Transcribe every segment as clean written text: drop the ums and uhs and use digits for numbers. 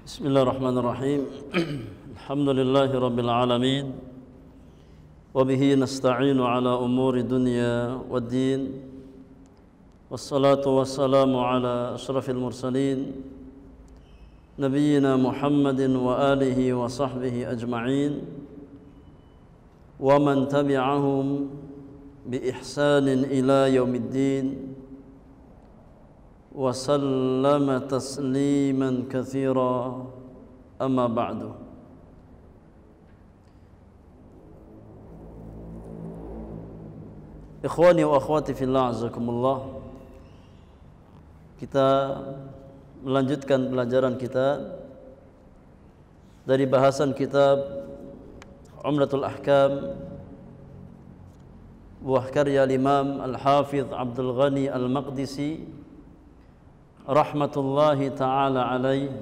Bismillahirrahmanirrahim. Alhamdulillahi rabbil alamin. Wa bihi nasta'inu ala umuri dunya waddin. Wassalatu wassalamu ala asyrafil mursalin Nabiyyina Muhammadin wa alihi wa sahbihi ajma'in wa man tabi'ahum bi ihsanin ila yaumiddin wa sallama tasliman katsira, amma ba'du. Ikhwani wa akhwati fillah, azakumullah. Kita melanjutkan pelajaran kita dari bahasan kitab Umdatul Ahkam, buah karya Imam Al-Hafidh Abdul Ghani Al-Maqdisi rahmatullahi ta'ala alaih.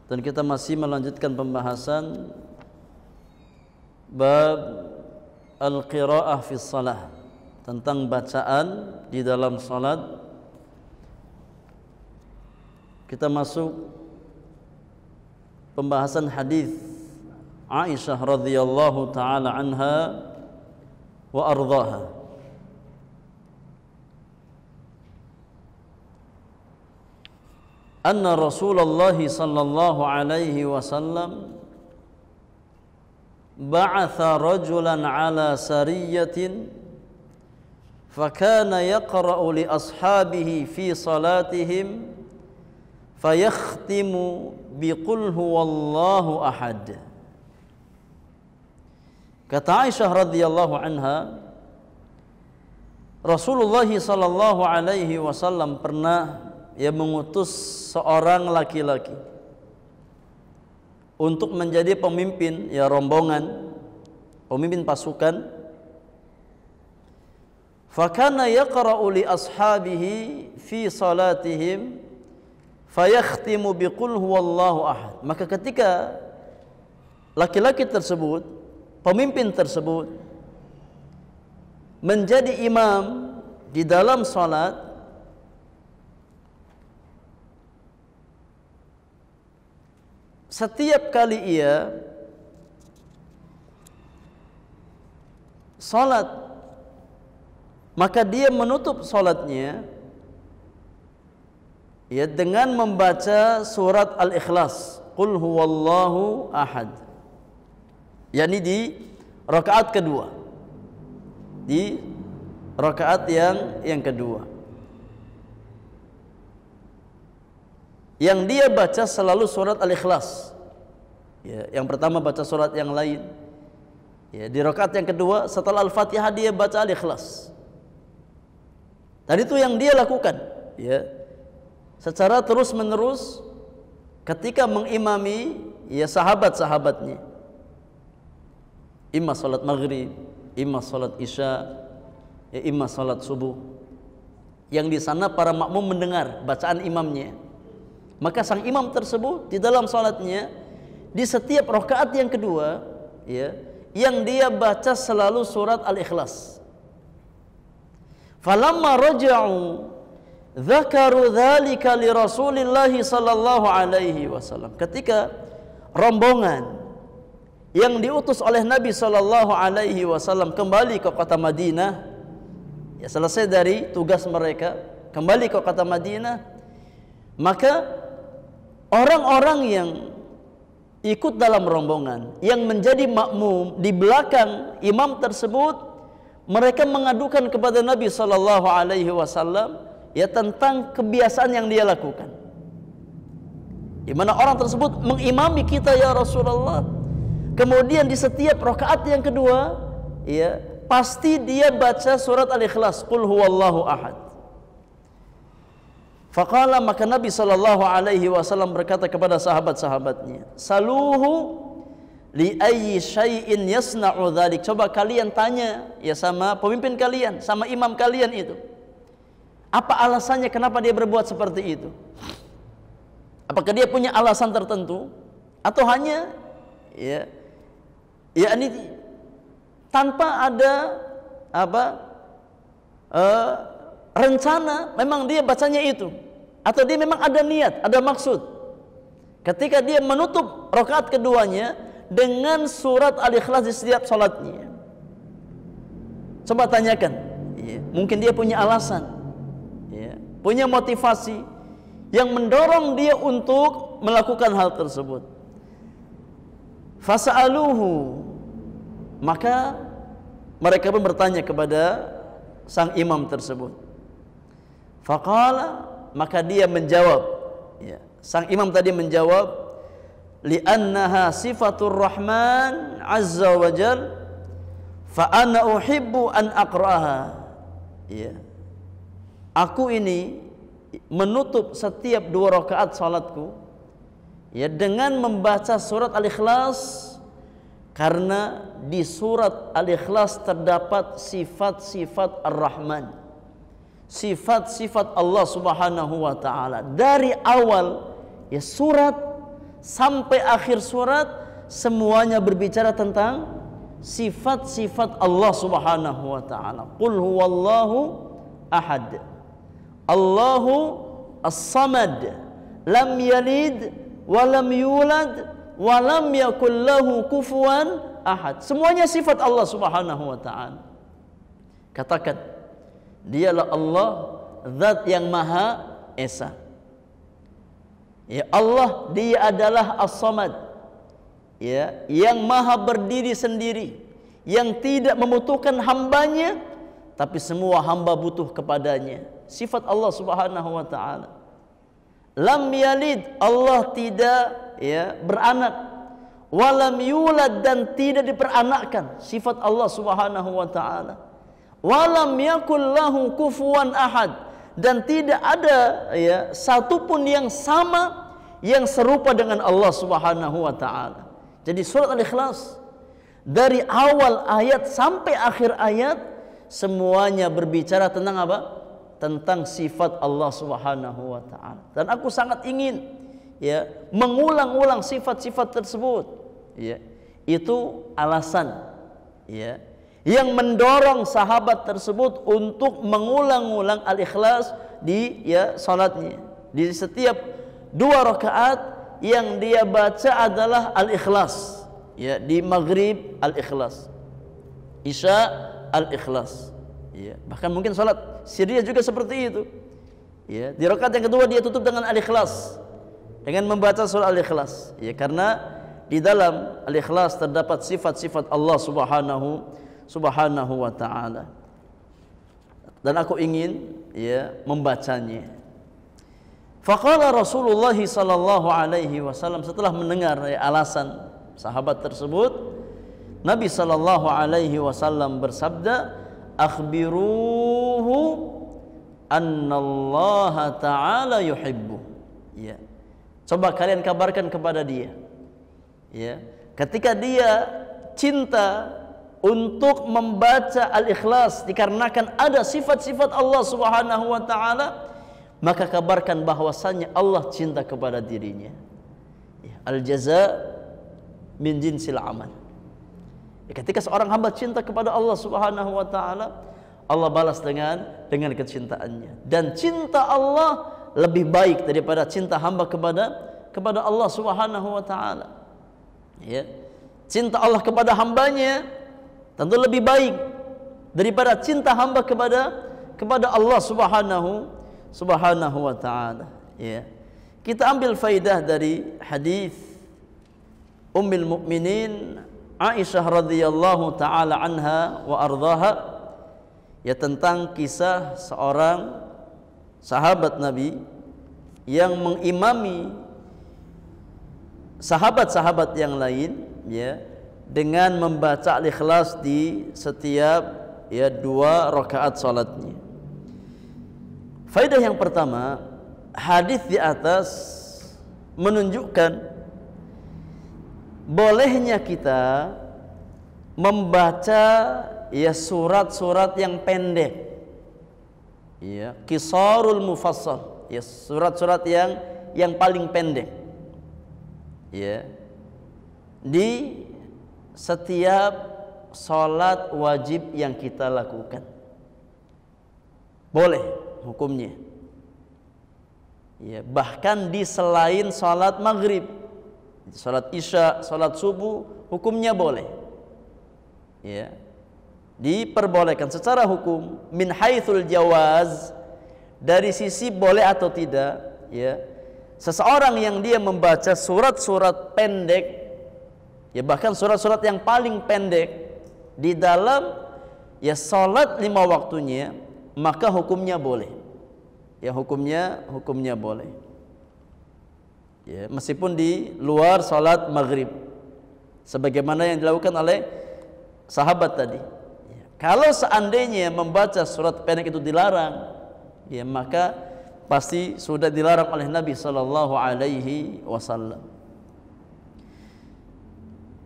Dan kita masih melanjutkan pembahasan bab al-qira'ah fi shalah, tentang bacaan di dalam salat. Kita masuk pembahasan hadis Aisyah radhiyallahu ta'ala anha wa ardhaha. Anna Rasulullah sallallahu alaihi wasallam ba'atha rajulan ala sariyatin fakana yaqra'u li ashabihi fi salatihim fayakhtimu biqul huwallahu ahad. Kata Aisyah radhiyallahu anha, Rasulullah sallallahu alaihi wasallam pernah mengutus seorang laki-laki untuk menjadi pemimpin rombongan, pemimpin pasukan. Fakana yaqra'u li ashabihi fi salatihim fayakhtimu biqul huwallahu ahad. Maka ketika laki-laki tersebut, pemimpin tersebut menjadi imam di dalam salat, setiap kali ia salat, maka dia menutup salatnya dengan membaca surat Al-Ikhlas, Qul huwallahu ahad, yakni di rakaat kedua, di rakaat yang kedua. Yang dia baca selalu surat Al-Ikhlas. Yang pertama baca surat yang lain. Di rakaat yang kedua setelah Al-Fatihah dia baca Al-Ikhlas. Dan itu yang dia lakukan, secara terus menerus ketika mengimami sahabat-sahabatnya. Imma salat maghrib, imma salat isya, imma salat subuh. Yang di sana para makmum mendengar bacaan imamnya. Maka sang imam tersebut di dalam salatnya di setiap rakaat yang kedua, yang dia baca selalu surat Al-Ikhlas. Falamma raja'u dzakaru dzalika li Rasulillah sallallahu alaihi wasallam. Ketika rombongan yang diutus oleh Nabi sallallahu alaihi wasallam kembali ke kota Madinah, selesai dari tugas mereka, kembali ke kota Madinah, maka orang-orang yang ikut dalam rombongan, yang menjadi makmum di belakang imam tersebut, mereka mengadukan kepada Nabi sallallahu alaihi wasallam tentang kebiasaan yang dia lakukan. Di mana orang tersebut mengimami kita ya Rasulullah. Kemudian di setiap rakaat yang kedua, pasti dia baca surat Al-Ikhlas, Qul huwallahu ahad. Faqala, maka Nabi sallallahu alaihi wasallam berkata kepada sahabat-sahabatnya, saluhu li ayyi syai'in yasna'u dzalik. Coba kalian tanya sama pemimpin kalian, sama imam kalian itu, apa alasannya kenapa dia berbuat seperti itu? Apakah dia punya alasan tertentu atau hanya ini tanpa ada rencana, memang dia bacanya itu, atau dia memang ada niat, ada maksud, ketika dia menutup rakaat keduanya dengan surat Al-Ikhlas di setiap salatnya. Coba tanyakan, mungkin dia punya alasan, punya motivasi yang mendorong dia untuk melakukan hal tersebut. Fasa'aluhu, maka mereka pun bertanya kepada sang imam tersebut. Faqala, maka dia menjawab, sang imam tadi menjawab, li'annaha sifatur rahman azza wa jal, fa ana uhibbu an aqra'aha. Aku ini menutup setiap 2 rakaat salatku dengan membaca surat Al-Ikhlas, karena di surat Al-Ikhlas terdapat sifat-sifat Ar-Rahman, sifat-sifat Allah Subhanahu wa taala. Dari awal surat sampai akhir surat semuanya berbicara tentang sifat-sifat Allah Subhanahu wa taala. Qul huwallahu ahad, Allahu as-samad, lam yalid wa lam yulad wa lam yakul lahu kufuwan ahad. Semuanya sifat Allah Subhanahu wa taala. Katakan, dialah Allah, zat yang maha esa. Allah, dia adalah as-samad, yang maha berdiri sendiri, yang tidak membutuhkan hambanya, tapi semua hamba butuh kepadanya. Sifat Allah Subhanahu wa taala. Lam yalid, Allah tidak beranak. Walam yulad, dan tidak diperanakkan, sifat Allah Subhanahu wa taala. Walam yakul lahu kufuwan ahad, dan tidak ada satupun yang sama, yang serupa dengan Allah Subhanahu wa taala. Jadi surat Al-Ikhlas dari awal ayat sampai akhir ayat semuanya berbicara tentang apa? Tentang sifat Allah Subhanahu wa taala. Dan aku sangat ingin mengulang-ulang sifat-sifat tersebut. Itu alasan yang mendorong sahabat tersebut untuk mengulang-ulang Al-Ikhlas di salatnya. Di setiap 2 rakaat yang dia baca adalah Al-Ikhlas. Di maghrib Al-Ikhlas, Isya Al-Ikhlas. Bahkan mungkin salat Syria juga seperti itu. Di rakaat yang kedua dia tutup dengan Al-Ikhlas, dengan membaca surah Al-Ikhlas. Karena di dalam Al-Ikhlas terdapat sifat-sifat Allah Subhanahu wa taala. Dan aku ingin membacanya. Faqala Rasulullah sallallahu alaihi wasallam, setelah mendengar alasan sahabat tersebut, Nabi sallallahu alaihi wasallam bersabda, akhbiruhu annallaha ta'ala yuhibbu. Coba kalian kabarkan kepada dia, ketika dia cinta untuk membaca Al-Ikhlas dikarenakan ada sifat-sifat Allah Subhanahu wa taala, maka kabarkan bahwasannya Allah cinta kepada dirinya. Al-jaza min jinsil amal. Ketika seorang hamba cinta kepada Allah Subhanahu wa taala, Allah balas dengan kecintaannya. Dan cinta Allah lebih baik daripada cinta hamba kepada Allah Subhanahu wa taala. Cinta Allah kepada hambanya tentu lebih baik daripada cinta hamba kepada Allah Subhanahu wa taala. Kita ambil faidah dari hadis Ummul Mukminin Aisyah radhiyallahu taala anha wa ardhaha, tentang kisah seorang sahabat Nabi yang mengimami sahabat-sahabat yang lain dengan membaca Al-Ikhlas di setiap 2 rakaat salatnya. Faedah yang pertama, hadis di atas menunjukkan bolehnya kita membaca surat-surat yang pendek, qisarul mufassal, surat-surat yang paling pendek, di setiap salat wajib yang kita lakukan. Boleh hukumnya. Bahkan di selain salat maghrib. Salat Isya, salat subuh hukumnya boleh. Ya. Diperbolehkan secara hukum min haitsul jawaz, dari sisi boleh atau tidak, ya. Seseorang yang dia membaca surat-surat pendek, ya bahkan surat-surat yang paling pendek di dalam ya salat 5 waktunya, maka hukumnya boleh. Ya hukumnya boleh. Ya, meskipun di luar salat maghrib, sebagaimana yang dilakukan oleh sahabat tadi. Ya, kalau seandainya membaca surat pendek itu dilarang, ya maka pasti sudah dilarang oleh Nabi sallallahu alaihi wasallam.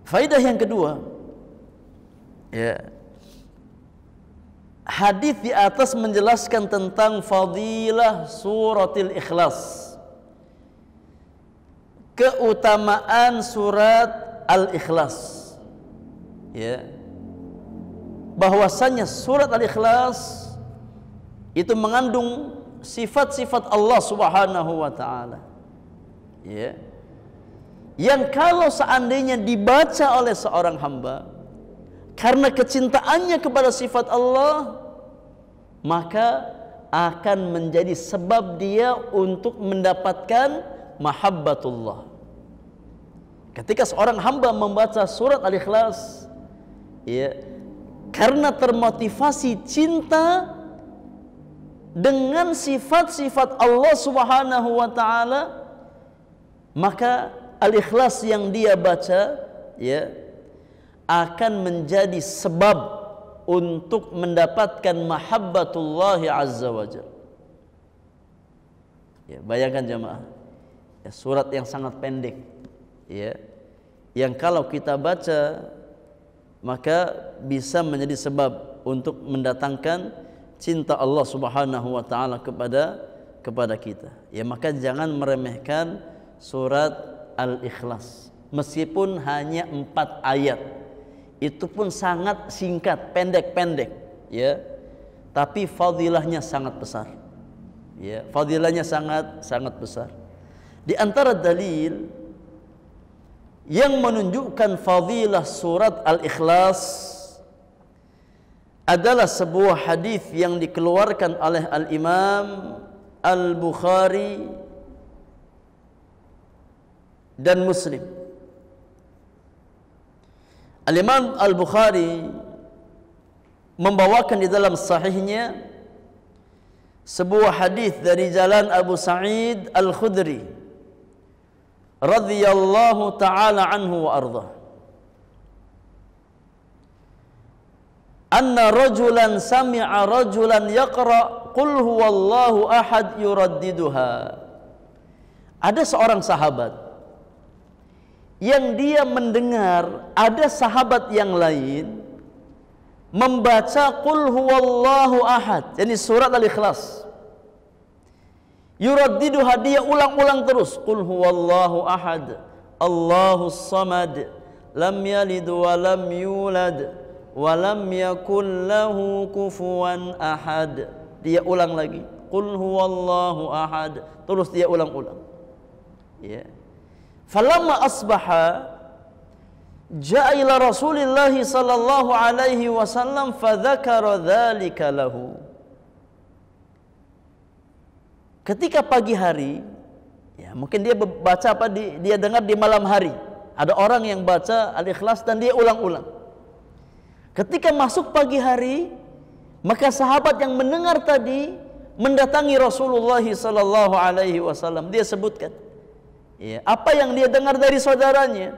Faidah yang kedua, ya, hadis di atas menjelaskan tentang fadilah suratil Ikhlas, keutamaan surat Al-Ikhlas, ya, bahwasanya surat Al-Ikhlas itu mengandung sifat-sifat Allah Subhanahu wa taala, ya, yang kalau seandainya dibaca oleh seorang hamba karena kecintaannya kepada sifat Allah, maka akan menjadi sebab dia untuk mendapatkan mahabbatullah. Ketika seorang hamba membaca surat Al-Ikhlas, ya, karena termotivasi cinta dengan sifat-sifat Allah Subhanahu wa taala, maka Al-Ikhlas yang dia baca, ya, akan menjadi sebab untuk mendapatkan mahabbatullah azza wajalla. Ya, bayangkan jemaah, ya, surat yang sangat pendek, ya, yang kalau kita baca maka bisa menjadi sebab untuk mendatangkan cinta Allah Subhanahu wa taala kepada kita. Ya, maka jangan meremehkan surat Al-Ikhlas. Meskipun hanya 4 ayat, itu pun sangat singkat, pendek-pendek, ya. Tapi fadilahnya sangat besar. Ya, fadilahnya sangat besar. Di antara dalil yang menunjukkan fadilah surat Al-Ikhlas adalah sebuah hadis yang dikeluarkan oleh Al-Imam Al-Bukhari dan Muslim. Al-Imam Al-Bukhari membawakan di dalam sahihnya sebuah hadis dari jalan Abu Sa'id Al-Khudri radhiyallahu ta'ala anhu wa ardhah, anna rajulan sami'a rajulan yaqra qul huwallahu ahad yuraddiduha. Ada seorang sahabat yang dia mendengar ada sahabat yang lain membaca qul huwallahu ahad, yakni surat Al-Ikhlas. Yuraddiduha, dia ulang-ulang terus, qul huwallahu ahad Allahus samad lam yalid wa lam yulad wa lam yakul lahu kufuwan ahad. Dia ulang lagi, qul huwallahu ahad, terus dia ulang-ulang, ya. Falamma asbaha ja'a ila Rasulillah sallallahu alaihi wasallam fadzakara dzalika lahu. Ketika pagi hari, ya mungkin dia baca apa, dia dengar di malam hari ada orang yang baca Al-Ikhlas dan dia ulang-ulang. Ketika masuk pagi hari, maka sahabat yang mendengar tadi mendatangi Rasulullah sallallahu alaihi wasallam. Dia sebutkan, ya, apa yang dia dengar dari saudaranya.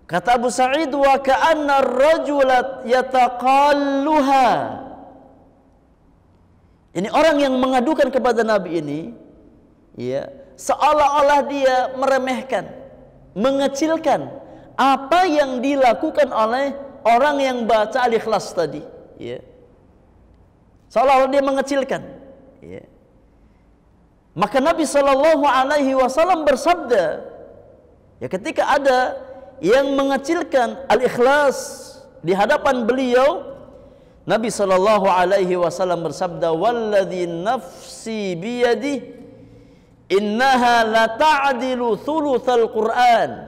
Kata Abu Sa'id, wa ka'anna ar-rajulat yataqalluha. Ini orang yang mengadukan kepada Nabi ini, ya, seolah-olah dia meremehkan, mengecilkan apa yang dilakukan oleh orang yang baca Al-Ikhlas tadi, ya. Seolah-olah dia mengecilkan, ya. Maka Nabi sallallahu alaihi wasallam bersabda, ya, ketika ada yang mengecilkan Al-Ikhlas di hadapan beliau, Nabi sallallahu alaihi wasallam bersabda, walladzi nafsi biyadihi innaha la ta'dilu thulutsal Qur'an.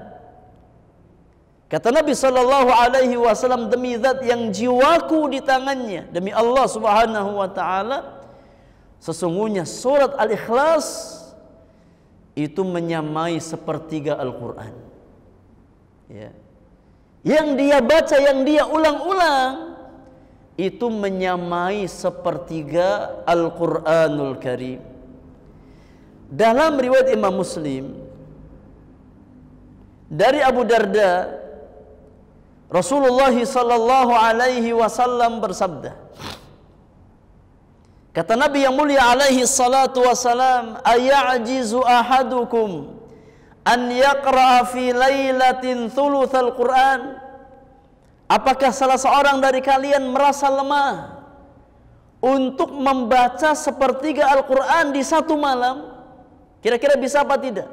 Kata Nabi sallallahu alaihi wasallam, demi zat yang jiwaku di tangannya, demi Allah Subhanahu wa taala, sesungguhnya surat Al-Ikhlas itu menyamai sepertiga Al-Qur'an. Ya. Yang dia baca, yang dia ulang-ulang, itu menyamai sepertiga Al-Qur'anul Karim. Dalam riwayat Imam Muslim dari Abu Darda, Rasulullah sallallahu alaihi wasallam bersabda, kata Nabi yang mulia alaihi salatu wasalam, ayajizu ahadukum an yaqra'a fi lailatin thulutsal Qur'an? Apakah salah seorang dari kalian merasa lemah untuk membaca sepertiga Al-Qur'an di satu malam? Kira-kira bisa apa tidak?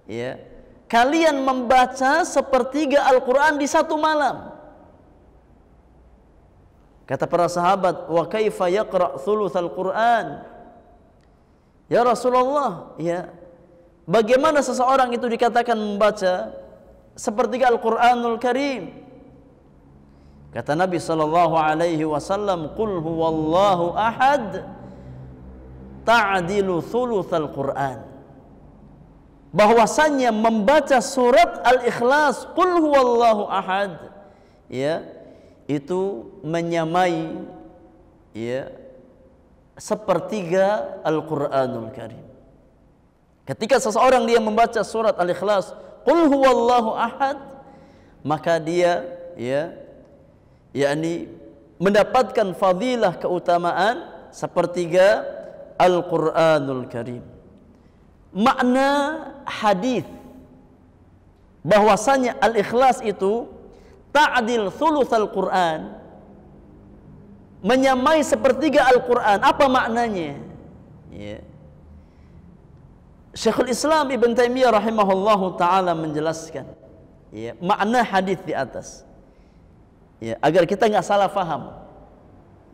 Ya. Kalian membaca sepertiga Al-Quran di satu malam. Kata para sahabat, wa kaifa yaqra' thulutsal Quran? Ya Rasulullah, ya, bagaimana seseorang itu dikatakan membaca sepertiga Al-Quranul Karim? Kata Nabi sallallahu alaihi wasallam, qul huwallahu ahad ta'dilu thulutsal Quran. Bahwasannya membaca surat Al-Ikhlas, qul huwallahu ahad, ya, itu menyamai, ya, sepertiga Al-Qur'anul Karim. Ketika seseorang dia membaca surat Al-Ikhlas, qul huwallahu ahad, maka dia, ya, yakni mendapatkan fadilah, keutamaan sepertiga Al-Qur'anul Karim. Makna hadis bahwasanya Al-Ikhlas itu ta'dil thulutsal Quran, menyamai sepertiga Al-Quran. Apa maknanya? Ya. Syekhul Islam Ibn Taimiyah rahimahullahu ta'ala menjelaskan, ya, makna hadis di atas, ya, agar kita nggak salah faham.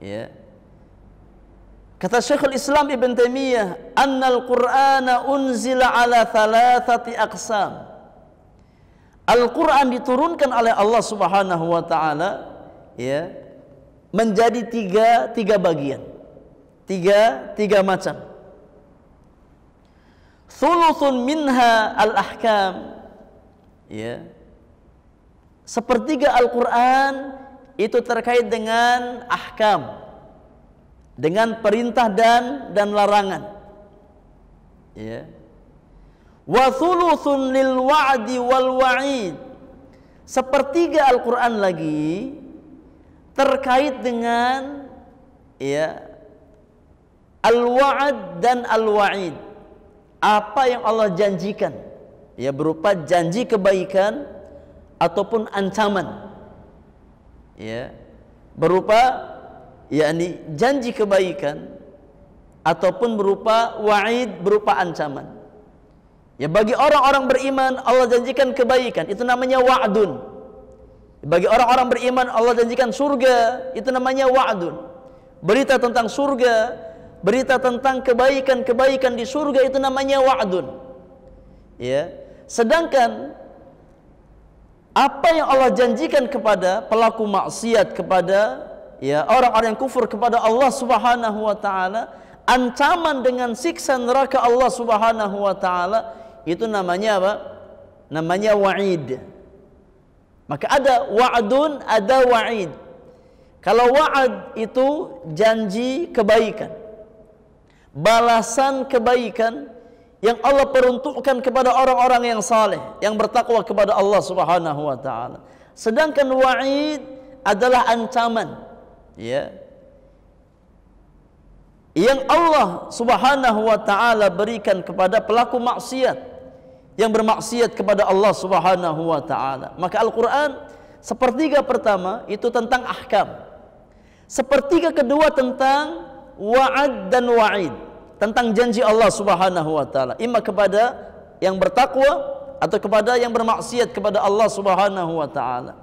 Ya. Kata Syekhul Islam Ibn Taimiyah, annal Qur'ana unzila ala thalathati aqsam. Al-Quran diturunkan oleh Allah Subhanahu wa taala, ya, menjadi tiga bagian. Tiga macam. Thuluthun minha al-ahkam. Ya. Sepertiga Al-Quran itu terkait dengan ahkam, dengan perintah dan larangan. Ya. Wa thuluthun lil wa'di wal wa'id. Sepertiga Al-Quran lagi terkait dengan, ya, al-wa'd dan al-wa'id. Apa yang Allah janjikan, ya, berupa janji kebaikan ataupun ancaman, ya, berupa, yakni janji kebaikan ataupun berupa wa'id, berupa ancaman. Ya, bagi orang-orang beriman Allah janjikan kebaikan, itu namanya wa'dun. Bagi orang-orang beriman Allah janjikan surga, itu namanya wa'dun. Berita tentang surga, berita tentang kebaikan-kebaikan di surga, itu namanya wa'dun. Ya. Sedangkan apa yang Allah janjikan kepada pelaku maksiat, kepada, ya, orang-orang yang kufur kepada Allah Subhanahu wa taala, ancaman dengan siksa neraka Allah Subhanahu wa taala, itu namanya apa? Namanya wa'id. Maka ada wa'dun, ada wa'id. Kalau wa'ad itu janji kebaikan, balasan kebaikan yang Allah peruntukkan kepada orang-orang yang saleh, yang bertakwa kepada Allah Subhanahu wa taala. Sedangkan wa'id adalah ancaman, ya, yang Allah Subhanahu wa taala berikan kepada pelaku maksiat, yang bermaksiat kepada Allah Subhanahu wa taala. Maka Al-Qur'an sepertiga pertama itu tentang ahkam, sepertiga kedua tentang wa'ad dan wa'id, tentang janji Allah Subhanahu wa taala, imma kepada yang bertakwa atau kepada yang bermaksiat kepada Allah Subhanahu wa taala.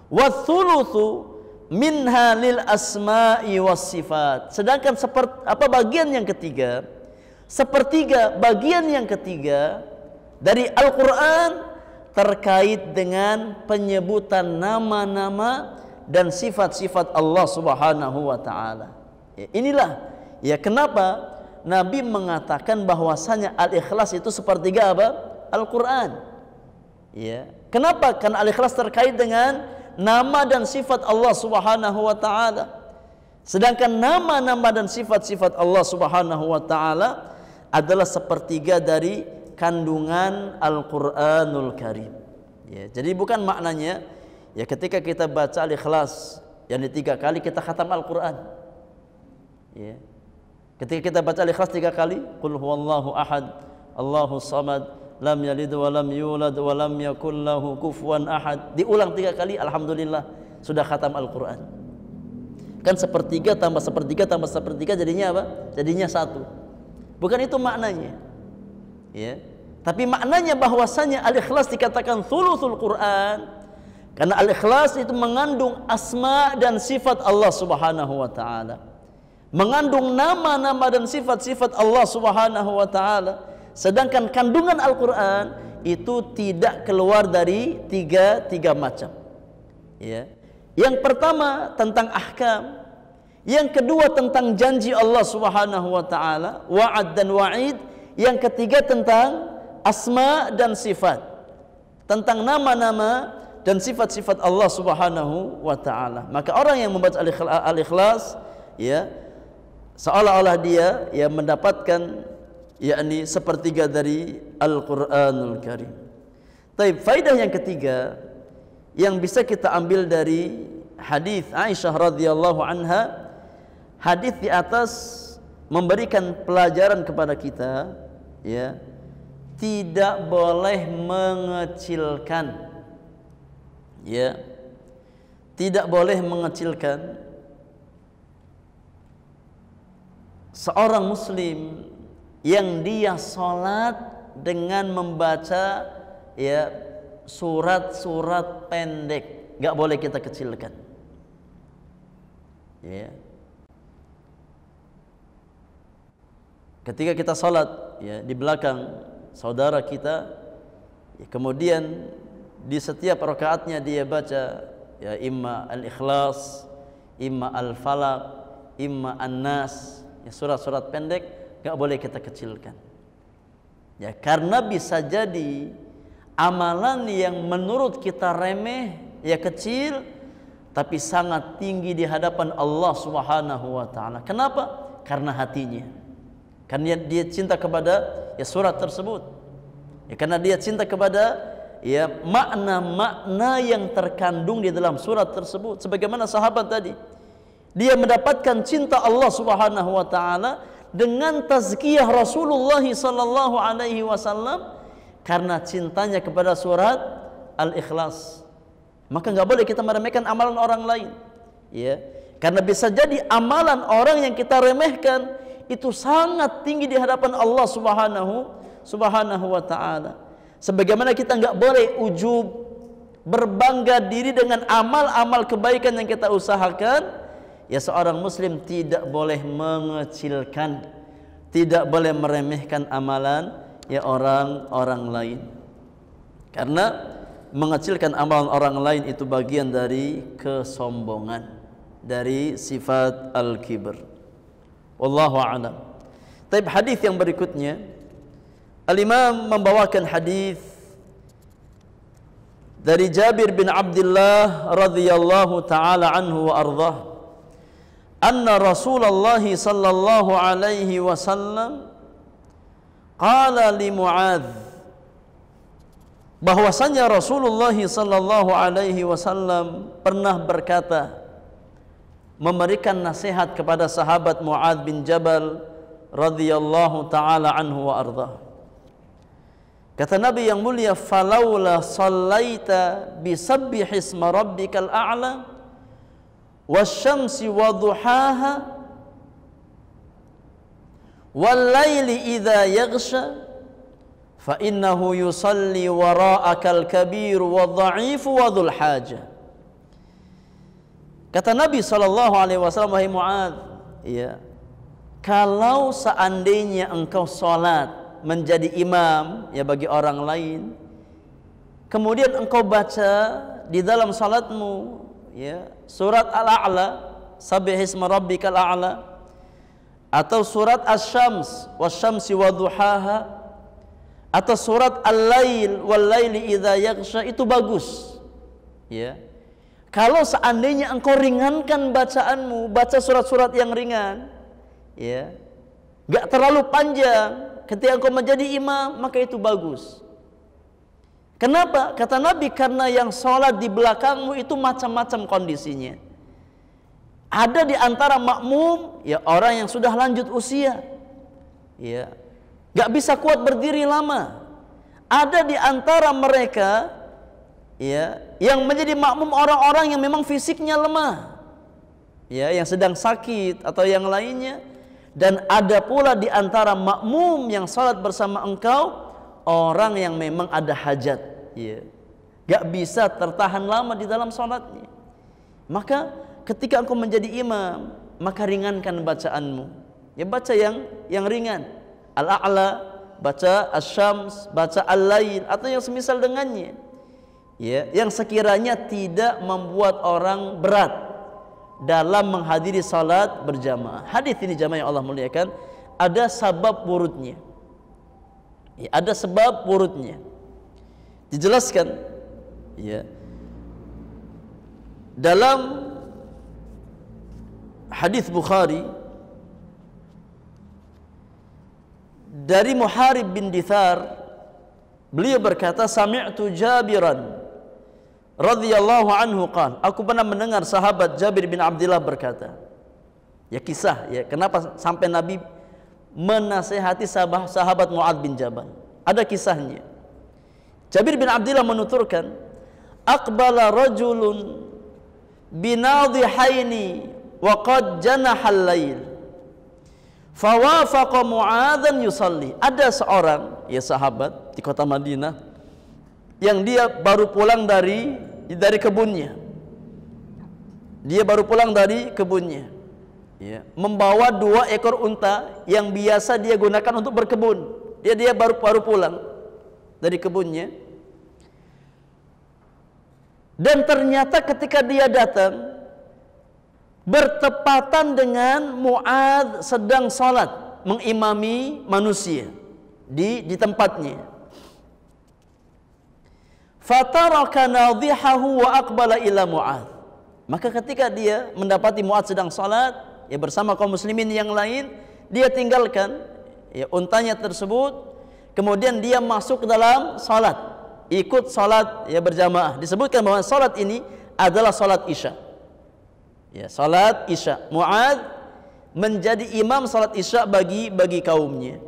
Wa thulutsu minha lil asma'i was sifat. Sedangkan seperti apa bagian yang ketiga, sepertiga, bagian yang ketiga dari Al-Quran terkait dengan penyebutan nama-nama dan sifat-sifat Allah Subhanahu wa Ta'ala. Ya, inilah ya kenapa Nabi mengatakan bahwasanya Al-Ikhlas itu sepertiga apa? Al-Quran. Ya. Kenapa? Karena Al-Ikhlas terkait dengan nama dan sifat Allah Subhanahu wa Ta'ala. Sedangkan nama-nama dan sifat-sifat Allah Subhanahu wa Ta'ala adalah sepertiga dari kandungan Al-Quranul Karim. Ya, jadi bukan maknanya ya ketika kita baca Al-Ikhlas yang 3 kali kita khatam Al-Quran. Ya. Ketika kita baca Al-Ikhlas 3 kali, Qul huwallahu ahad, Allahu samad, lam yalid wa lam yulad wa lam yakul lahu kufuwan ahad. Diulang 3 kali, alhamdulillah sudah khatam Al-Quran. Kan sepertiga tambah sepertiga tambah sepertiga jadinya apa? Jadinya 1. Bukan itu maknanya. Ya. Tapi maknanya bahwasanya Al-Ikhlas dikatakan thuluthul Quran karena Al-Ikhlas itu mengandung asma dan sifat Allah Subhanahu wa Ta'ala. Mengandung nama-nama dan sifat-sifat Allah Subhanahu wa Ta'ala. Sedangkan kandungan Al-Quran itu tidak keluar dari tiga macam. Ya. Yang pertama tentang ahkam, yang kedua tentang janji Allah Subhanahu wa Ta'ala, wa'ad dan wa'id, yang ketiga tentang asma dan sifat, tentang nama-nama dan sifat-sifat Allah Subhanahu wa Ta'ala. Maka orang yang membaca Al-Ikhlas ya seolah-olah dia ya mendapatkan yakni sepertiga dari Al-Quranul Karim. Taib, faidah yang ketiga yang bisa kita ambil dari hadis Aisyah radhiyallahu anha, hadis di atas memberikan pelajaran kepada kita ya, tidak boleh mengecilkan ya, tidak boleh mengecilkan seorang muslim yang dia sholat dengan membaca ya surat-surat pendek, nggak boleh kita kecilkan. Ya. Ketika kita sholat ya di belakang saudara kita, ya, kemudian di setiap rakaatnya dia baca ya imma Al-Ikhlas, imma Al-Falaq, imma An-Nas, ya, surat-surat pendek nggak boleh kita kecilkan. Ya, karena bisa jadi amalan yang menurut kita remeh, ya kecil, tapi sangat tinggi di hadapan Allah Subhanahu wa Ta'ala. Kenapa? Karena hatinya. Karena dia cinta kepada ya surat tersebut. Ya, karena dia cinta kepada ya makna-makna yang terkandung di dalam surat tersebut. Sebagaimana sahabat tadi, dia mendapatkan cinta Allah Subhanahu wa Ta'ala dengan tazkiyah Rasulullah sallallahu alaihi wasallam karena cintanya kepada surat Al-Ikhlas. Maka nggak boleh kita meremehkan amalan orang lain, ya. Karena bisa jadi amalan orang yang kita remehkan itu sangat tinggi di hadapan Allah Subhanahu wa Ta'ala. Sebagaimana kita nggak boleh ujub, berbangga diri dengan amal-amal kebaikan yang kita usahakan, ya seorang muslim tidak boleh mengecilkan, tidak boleh meremehkan amalan ya orang-orang lain. Karena mengecilkan amalan orang lain itu bagian dari kesombongan, dari sifat al-kibr. Wallahu a'lam. Taib, hadis yang berikutnya, Al-Imam membawakan hadis dari Jabir bin Abdullah radhiyallahu taala anhu wa ardhah, anna Rasulullah sallallahu alaihi wasallam qala li Muadz, bahwasanya Rasulullah sallallahu alaihi wasallam pernah berkata, memberikan nasihat kepada sahabat Muadz bin Jabal radhiyallahu taala anhu wa ardhah. Kata Nabi yang mulia, falaula sallaita bisabbih isma rabbikal a'la wasyamsi waduhaha wal laili idza yaghsha fa innahu yusalli wara'akal kabir wadh-dha'ifu wadhul haja. Kata Nabi sallallahu alaihi wasallam, wahai Muadz, ya, kalau seandainya engkau salat menjadi imam ya bagi orang lain, kemudian engkau baca di dalam salatmu ya surat Al-A'la, Sabbihisma rabbikal a'la, atau surat Asy-Syams wasyamsi wadduhaha, atau surat Al-Lail wal-laili idza yaghsha, itu bagus. Ya. Kalau seandainya engkau ringankan bacaanmu, baca surat-surat yang ringan, ya, enggak terlalu panjang ketika engkau menjadi imam, maka itu bagus. Kenapa? Kata Nabi, karena yang sholat di belakangmu itu macam-macam kondisinya. Ada di antara makmum, ya orang yang sudah lanjut usia, ya, gak bisa kuat berdiri lama. Ada di antara mereka, ya, yang menjadi makmum orang-orang yang memang fisiknya lemah, ya, yang sedang sakit atau yang lainnya. Dan ada pula di antara makmum yang salat bersama engkau orang yang memang ada hajat, ya, gak bisa tertahan lama di dalam salatnya. Maka ketika engkau menjadi imam, maka ringankan bacaanmu. Ya, baca yang ringan. Al-A'la, baca Asy-Syams, baca Al-Lail atau yang semisal dengannya. Ya, yang sekiranya tidak membuat orang berat dalam menghadiri salat berjamaah. Hadis ini jamaah yang Allah muliakan, ada sebab wurudnya. Ya, ada sebab wurudnya. Dijelaskan ya dalam hadis Bukhari dari Muharib bin Dithar, beliau berkata, sami'tu Jabiran radhiyallahu anhu qala, aku pernah mendengar sahabat Jabir bin Abdullah berkata. Ya, kisah ya, kenapa sampai Nabi menasihati sahabat Mu'adz bin Jabal. Ada kisahnya. Jabir bin Abdullah menuturkan, aqbala rajulun binadhihaini wa qad janahal lail fawafaqa Mu'adzan yusalli. Ada seorang ya sahabat di kota Madinah yang dia baru pulang dari kebunnya. Dia baru pulang dari kebunnya, ya, membawa 2 ekor unta yang biasa dia gunakan untuk berkebun. Dia baru pulang dari kebunnya. Dan ternyata ketika dia datang bertepatan dengan Mu'adz sedang salat mengimami manusia di tempatnya. Fataraka nadhihahu wa aqbala ila Mu'adz. Maka ketika dia mendapati Mu'adz sedang salat ya bersama kaum muslimin yang lain, dia tinggalkan ya untanya tersebut, kemudian dia masuk ke dalam salat, ikut salat ya berjamaah. Disebutkan bahwa salat ini adalah salat Isya. Ya, salat Isya. Mu'adz menjadi imam salat Isya bagi kaumnya.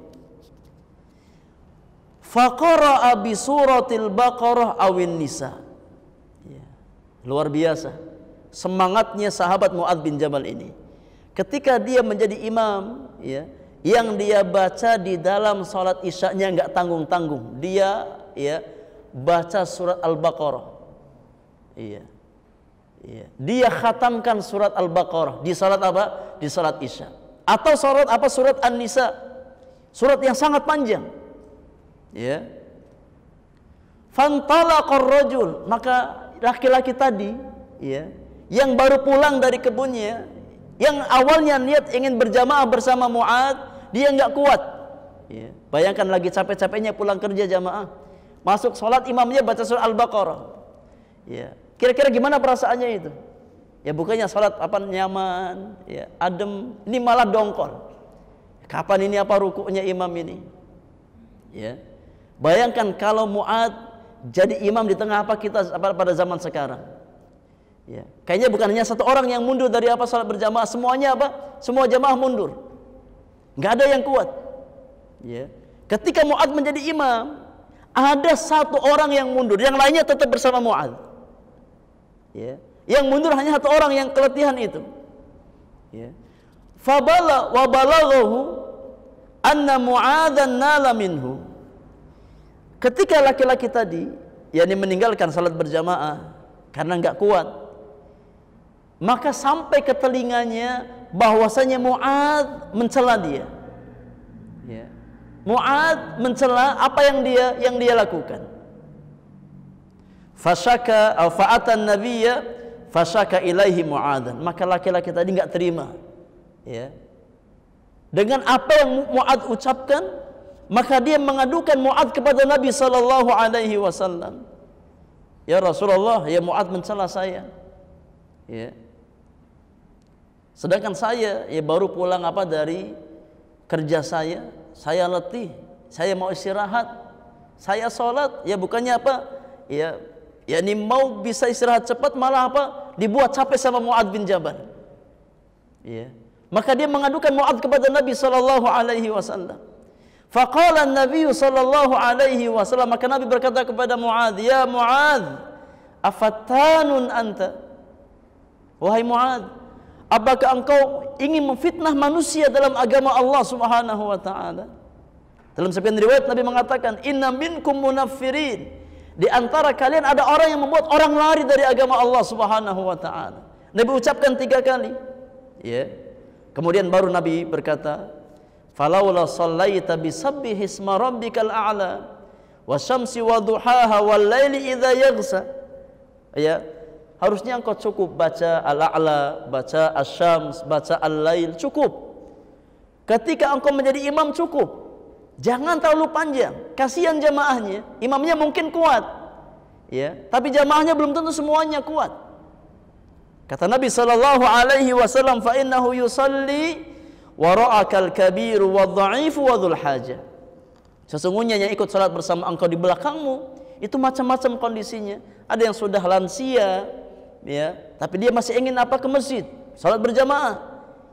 Faqara'a bi suratil Baqarah awin Nisa. Ya, luar biasa semangatnya sahabat Mu'adz bin Jabal ini. Ketika dia menjadi imam, ya, yang dia baca di dalam salat Isya-nya enggak tanggung-tanggung. Dia ya baca surat Al-Baqarah. Iya. Iya. Dia khatamkan surat Al-Baqarah di salat apa? Di salat Isya. Atau surat apa? Surat An-Nisa. Surat yang sangat panjang. Ya. Fantalaqar rajul, maka laki-laki tadi, ya, yang baru pulang dari kebunnya, yang awalnya niat ingin berjamaah bersama Mu'adz, dia enggak kuat. Ya. Bayangkan lagi capek-capeknya pulang kerja jamaah, masuk sholat imamnya baca surah Al-Baqarah. Ya. Kira-kira gimana perasaannya itu? Ya bukannya sholat apa nyaman, ya, adem, ini malah dongkol. Kapan ini apa rukuknya imam ini? Ya. Bayangkan kalau Mu'adz jadi imam di tengah apa kita pada zaman sekarang. Ya. Kayaknya bukan hanya satu orang yang mundur dari apa salat berjamaah, semuanya apa? Semua jamaah mundur. Enggak ada yang kuat. Ya. Ketika Mu'adz menjadi imam, ada satu orang yang mundur, yang lainnya tetap bersama Mu'adz. Ya. Yang mundur hanya satu orang yang keletihan itu. Ya. Fabala wa balaghahu anna Mu'adzan nala minhu. Ketika laki-laki tadi yakni meninggalkan salat berjamaah karena enggak kuat, maka sampai ke telinganya bahwasanya Mu'adz mencela dia. Ya. Mu'adz mencela apa yang dia lakukan. Fasyaka atau fa'atan nabiyya fasyaka ilaihi Mu'adzan. Maka laki-laki tadi enggak terima. Ya. Dengan apa yang Mu'adz ucapkan, maka dia mengadukan Mu'adz kepada Nabi sallallahu alaihi wasallam. Ya Rasulullah, ya Mu'adz mencela saya. Ya. Sedangkan saya ya baru pulang dari kerja saya letih, saya mau istirahat, saya sholat, ya bukannya apa? Ya ini mau bisa istirahat cepat malah apa? Dibuat capek sama Mu'adz bin Jabal. Ya. Maka dia mengadukan Mu'adz kepada Nabi sallallahu alaihi wasallam. Faqala an-nabiy sallallahu alaihi wasallam, maka Nabi berkata kepada Mu'adz, "Ya Mu'adz, afattanun anta?" Wahai Mu'adz, apakah engkau ingin memfitnah manusia dalam agama Allah Subhanahu wa taala? Dalam sebagian riwayat Nabi mengatakan, "Inna minkum munaffirin." Di antara kalian ada orang yang membuat orang lari dari agama Allah Subhanahu wa taala. Nabi ucapkan 3 kali. Ya. Kemudian baru Nabi berkata, "Falaula shallaita bisabbihi isma rabbikal a'la wasyamsi wadhuhaha wal laili idza yaghsa." Ya, harusnya engkau cukup baca al-a'la, baca asy-syams, baca al-lail, cukup. Ketika engkau menjadi imam cukup. Jangan terlalu panjang. Kasihan jamaahnya, imamnya mungkin kuat. Ya, tapi jamaahnya belum tentu semuanya kuat. Kata Nabi sallallahu alaihi wasallam, "Fa innahu yusalli wara'akal kabiru wadh-dha'ifu wa dhul hajah." Sesungguhnya yang ikut salat bersama engkau di belakangmu itu macam-macam kondisinya. Ada yang sudah lansia, ya, tapi dia masih ingin ke masjid, salat berjamaah.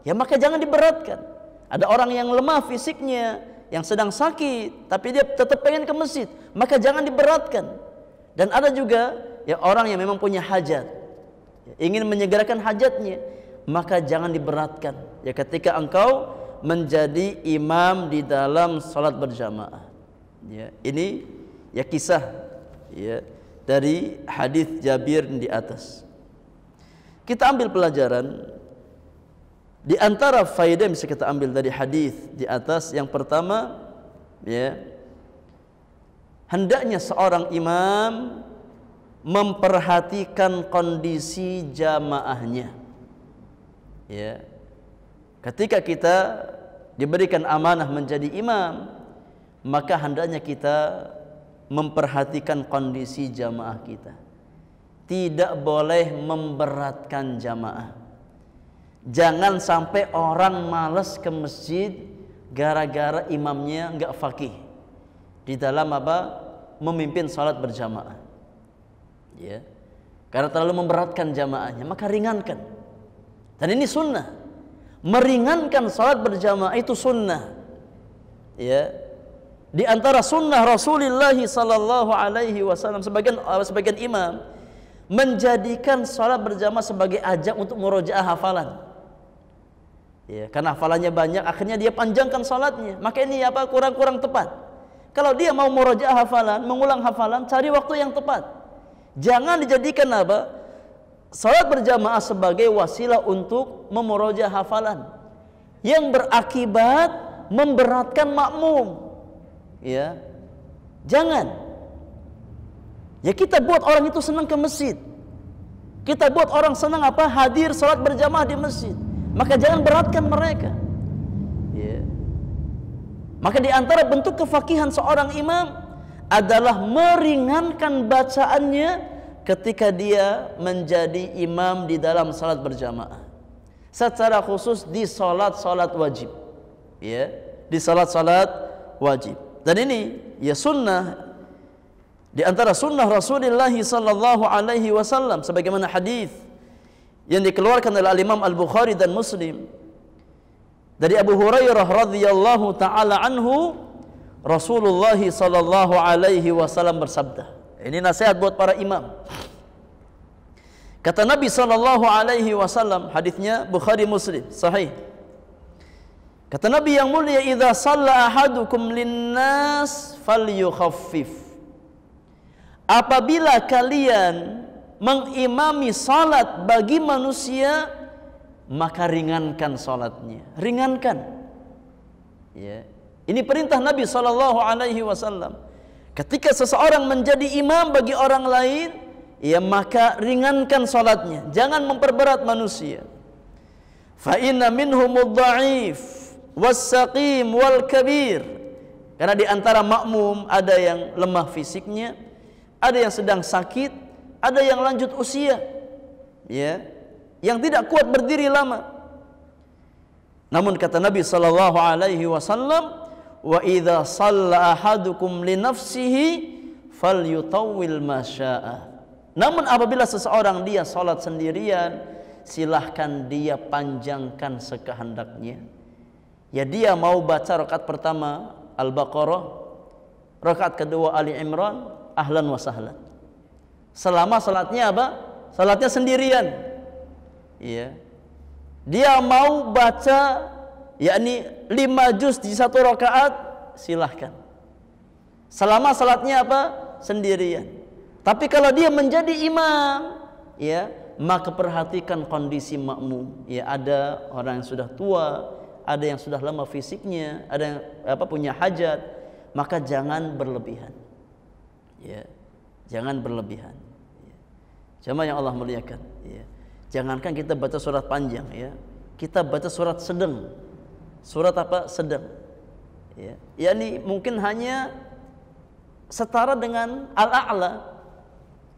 Ya maka jangan diberatkan. Ada orang yang lemah fisiknya, yang sedang sakit, tapi dia tetap pengen ke masjid, maka jangan diberatkan. Dan ada juga ya orang yang memang punya hajat, ingin menyegerakan hajatnya, maka jangan diberatkan. Ya ketika engkau menjadi imam di dalam salat berjamaah. Ya, ini ya kisah ya dari hadis Jabir di atas. Kita ambil pelajaran di antara faedah yang bisa kita ambil dari hadis di atas. Yang pertama, ya, hendaknya seorang imam memperhatikan kondisi jamaahnya. Ya. Ketika kita diberikan amanah menjadi imam, maka hendaknya kita memperhatikan kondisi jamaah kita. Tidak boleh memberatkan jamaah. Jangan sampai orang malas ke masjid gara-gara imamnya enggak faqih di dalam memimpin salat berjamaah. Ya. Karena terlalu memberatkan jamaahnya, maka ringankan. Dan ini sunnah. Meringankan salat berjamaah itu sunnah. Ya. Di antara sunnah Rasulullah sallallahu alaihi wasallam, sebagian imam menjadikan salat berjamaah sebagai ajang untuk murojaah hafalan. Ya, karena hafalannya banyak, akhirnya dia panjangkan salatnya. Maka ini kurang tepat. Kalau dia mau murojaah hafalan, mengulang hafalan, cari waktu yang tepat. Jangan dijadikan salat berjamaah sebagai wasilah untuk memurojaah hafalan yang berakibat memberatkan makmum. Ya. Jangan. Ya kita buat orang itu senang ke masjid. Kita buat orang senang hadir salat berjamaah di masjid. Maka jangan beratkan mereka. Ya. Maka di antara bentuk kefakihan seorang imam adalah meringankan bacaannya ketika dia menjadi imam di dalam salat berjamaah. Secara khusus di salat-salat wajib. Ya, di salat-salat wajib. Dan ini ya sunnah di antara sunnah Rasulullah sallallahu alaihi wasallam, sebagaimana hadis yang dikeluarkan oleh Imam Al-Bukhari dan Muslim dari Abu Hurairah radhiyallahu taala anhu, Rasulullah sallallahu alaihi wasallam bersabda. Ini nasihat buat para imam. Kata Nabi sallallahu alaihi wasallam, hadisnya Bukhari Muslim sahih. Kata Nabi yang mulia, "Idza shalla ahadukum linnas falyukhaffif." Apabila kalian mengimami salat bagi manusia, maka ringankan salatnya, ringankan. Ya. Ini perintah Nabi sallallahu alaihi wasallam. Ketika seseorang menjadi imam bagi orang lain, ya maka ringankan salatnya, jangan memperberat manusia. Fa inna minhumud dha'if was-saqim wal kabir. Karena di antara makmum ada yang lemah fisiknya, ada yang sedang sakit, ada yang lanjut usia, ya, yang tidak kuat berdiri lama. Namun kata Nabi sallallahu alaihi wasallam, wa idza shalla ahadukum li nafsihi falyutawwil ma syaa. Namun apabila seseorang dia salat sendirian, silahkan dia panjangkan sekehendaknya. Ya, dia mau baca rakaat pertama Al-Baqarah, rakaat kedua Ali Imran, ahlan wa sahlan. Selama salatnya apa? Salatnya sendirian. Ya. Dia mau baca yakni 5 juz di satu rakaat, silahkan. Selama salatnya apa? Sendirian. Tapi kalau dia menjadi imam, ya, maka perhatikan kondisi makmum. Ya, ada orang yang sudah tua, ada yang sudah lemah fisiknya, ada yang punya hajat, maka jangan berlebihan. Ya, jangan berlebihan. Ya. Jamaah yang Allah muliakan. Ya. Jangankan kita baca surat panjang, ya, kita baca surat sedang. Surat apa? Sedang. Ya, yakni mungkin hanya setara dengan Al-A'la.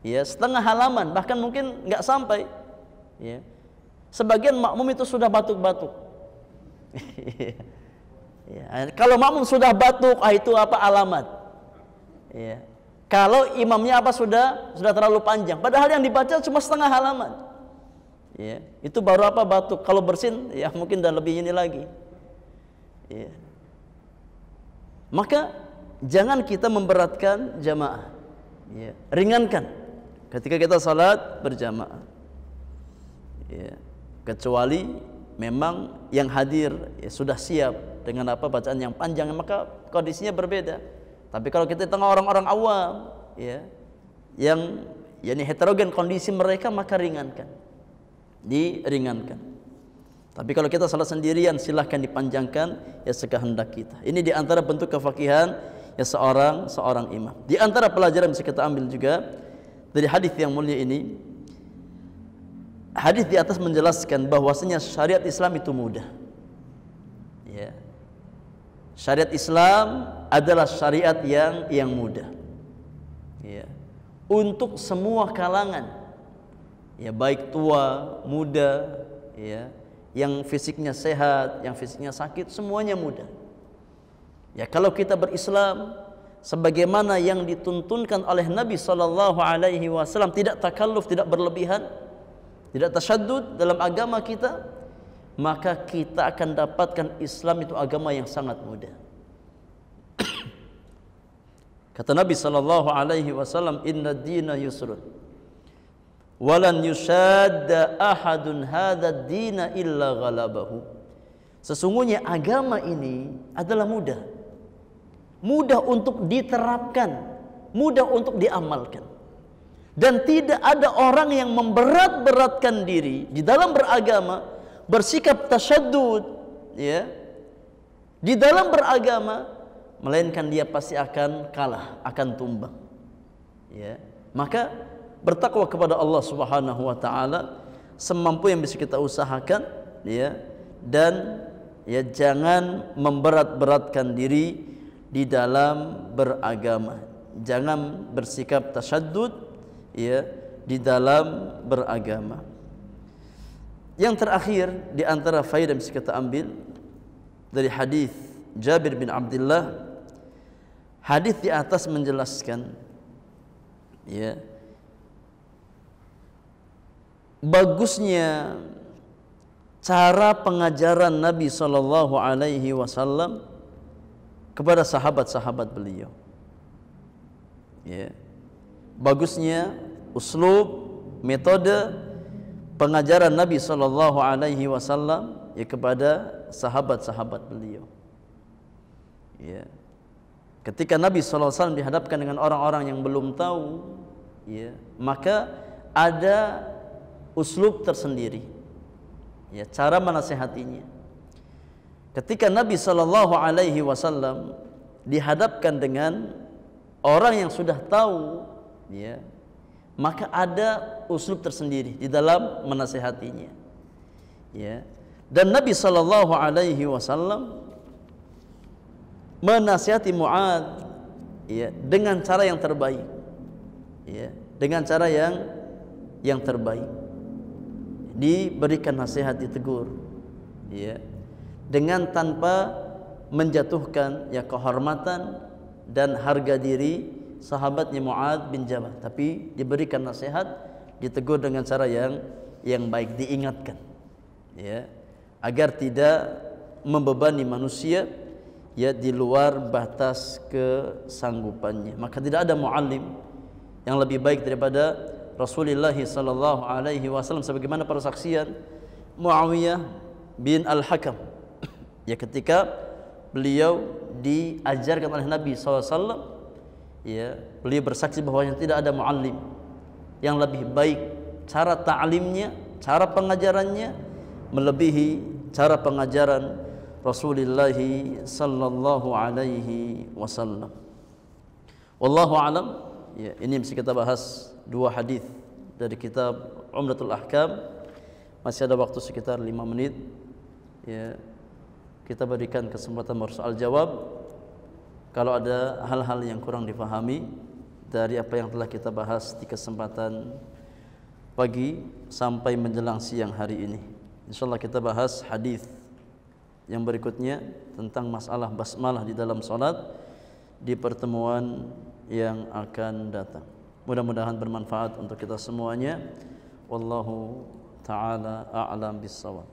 Ya, setengah halaman, bahkan mungkin nggak sampai. Ya. Sebagian makmum itu sudah batuk-batuk. Ya. Kalau makmum sudah batuk, itu apa alamat? Ya. Kalau imamnya apa sudah terlalu panjang, padahal yang dibaca cuma setengah halaman. Ya. Itu baru apa batuk. Kalau bersin, ya mungkin udah lebih ini lagi. Ya. Maka jangan kita memberatkan jamaah. Ya. Ringankan ketika kita salat berjamaah. Ya. Kecuali memang yang hadir ya, sudah siap dengan apa bacaan yang panjang, maka kondisinya berbeda. Tapi kalau kita tengah orang-orang awam, ya, yang yakni heterogen kondisi mereka, maka ringankan, diringankan. Tapi kalau kita salat sendirian, silahkan dipanjangkan ya sekehendak kita. Ini di antara bentuk kefakihan ya seorang imam. Di antara pelajaran bisa kita ambil juga dari hadis yang mulia ini, hadis di atas menjelaskan bahwasanya syariat Islam itu mudah. Ya. Syariat Islam adalah syariat yang mudah. Ya. Untuk semua kalangan. Ya, baik tua, muda, ya, yang fisiknya sehat, yang fisiknya sakit, semuanya mudah. Ya, kalau kita berislam sebagaimana yang dituntunkan oleh Nabi sallallahu alaihi wasallam, tidak takalluf, tidak berlebihan, tidak tasyaddud dalam agama kita, maka kita akan dapatkan Islam itu agama yang sangat mudah. Kata Nabi sallallahu alaihi wasallam, "Inna ad-dina yusrun. Walan yushadda ahadun hadha ad-dina illa ghalabahu." Sesungguhnya agama ini adalah mudah. Mudah untuk diterapkan, mudah untuk diamalkan. Dan tidak ada orang yang memberat-beratkan diri di dalam beragama, bersikap tasyaddud, ya, di dalam beragama, melainkan dia pasti akan kalah, akan tumbang. Ya. Maka bertakwa kepada Allah Subhanahu wa taala semampu yang bisa kita usahakan, ya, dan ya jangan memberat-beratkan diri di dalam beragama. Jangan bersikap tasyaddud, ya, di dalam beragama. Yang terakhir di antara faedah yang bisa kita ambil dari hadis Jabir bin Abdullah, hadis di atas menjelaskan, ya, bagusnya cara pengajaran Nabi sallallahu alaihi wasallam kepada sahabat-sahabat beliau. Ya. Bagusnya uslub, metode pengajaran Nabi sallallahu alaihi wasallam ya kepada sahabat-sahabat beliau. Ya. Ketika Nabi sallallahu alaihi wasallam dihadapkan dengan orang-orang yang belum tahu, ya, maka ada uslub tersendiri. ya, cara menasihatinya. Ketika Nabi sallallahu alaihi wasallam dihadapkan dengan orang yang sudah tahu, ya, maka ada uslub tersendiri di dalam menasihatinya, ya. Dan Nabi sallallahu alaihi wasallam menasihati Mu'adz, ya, dengan cara yang terbaik, ya, dengan cara yang terbaik. Diberikan nasihat, ditegur, ya, dengan tanpa menjatuhkan, ya, kehormatan dan harga diri sahabatnya Mu'adz bin Jabal, tapi diberikan nasihat, ditegur dengan cara yang baik, diingatkan, ya, agar tidak membebani manusia, ya, di luar batas kesanggupannya. Maka tidak ada muallim yang lebih baik daripada Rasulullah sallallahu alaihi wasallam, sebagaimana persaksian Muawiyah bin Al-Hakam, ya, ketika beliau diajarkan oleh Nabi SAW, ya, beliau bersaksi bahwa tidak ada muallim yang lebih baik cara ta'limnya, cara pengajarannya melebihi cara pengajaran Rasulullah sallallahu alaihi wasallam. Wallahu alam. Ya, ini mesti kita bahas dua hadis dari kitab Umdatul Ahkam. Masih ada waktu sekitar 5 menit. Ya, kita berikan kesempatan bersoal jawab. Kalau ada hal-hal yang kurang difahami dari apa yang telah kita bahas di kesempatan pagi sampai menjelang siang hari ini, insyaallah kita bahas hadis yang berikutnya tentang masalah basmalah di dalam salat di pertemuan yang akan datang. Mudah-mudahan bermanfaat untuk kita semuanya. Wallahu ta'ala a'lam bis-shawab.